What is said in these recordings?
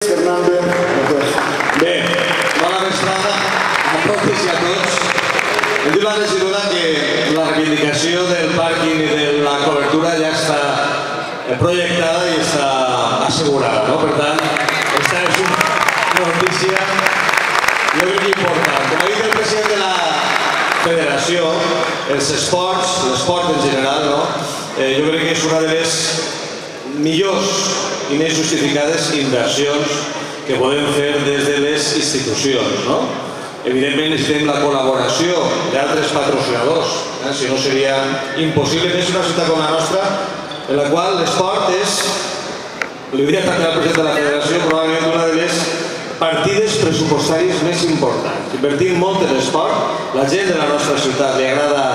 Fernández. Bé, bona vesprada a totes i a tots. Em diu la regidora que la reivindicació del pàrquing i de la cobertura ja està projectada i està assegurada, no? Per tant, aquesta és una notícia, jo crec que important. Com ha dit el president de la federació, els esports, l'esport en general, no? Jo crec que és una de les millors i més justificades inversions que podem fer des de les institucions, no? Evidentment necessitem la col·laboració d'altres patrocinadors, si no seria impossible. És una ciutat com la nostra en la qual l'esport és, li diria també al president de la federació, probablement una de les partides pressupostàries més importants. Invertim molt en l'esport, la gent de la nostra ciutat li agrada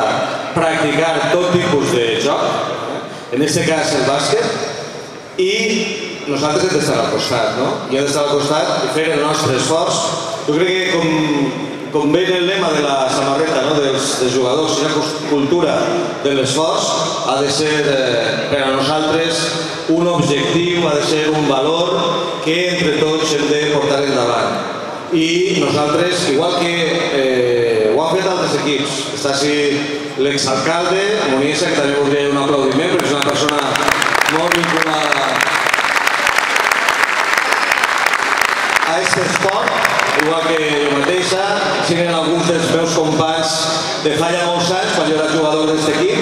practicar tot tipus de joc, en aquest cas el bàsquet, i nosaltres hem d'estar al costat, no? I hem d'estar al costat i fer el nostre esforç. Jo crec que, com ve el lema de la samarreta dels jugadors, la cultura de l'esforç ha de ser per a nosaltres un objectiu, ha de ser un valor que entre tots hem de portar endavant. I nosaltres, igual que ho han fet altres equips, està així l'exalcalde, Monissa, que també voldria un aplaudiment perquè és una persona molt vinculada a aquest esport, igual que jo mateixa, siguen alguns dels meus companys de fa ja molts anys, quan jo era jugador d'aquest equip.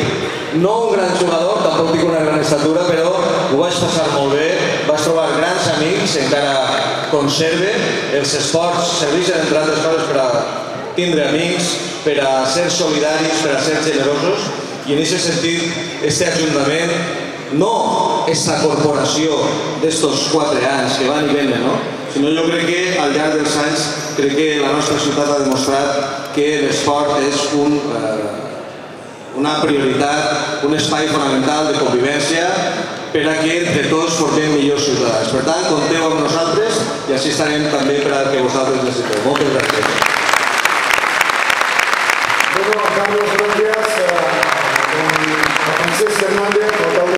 No un gran jugador, tampoc tinc una gran estatura, però ho vaig passar molt bé, vaig trobar grans amics, encara conserve. Els esports serveixen, entre altres coses, per a tindre amics, per a ser solidaris, per a ser generosos, i en aquest sentit, aquest ajuntament, no aquesta corporació d'estos 4 anys que van i venen, no? Sinó jo crec que al llarg dels anys crec que la nostra ciutat ha demostrat que l'esport és una prioritat, un espai fonamental de convivència per a que entre tots formem millors ciutadans. Per tant, compteu amb nosaltres i així estarem també per al que vosaltres necessiteu. Moltes gràcies.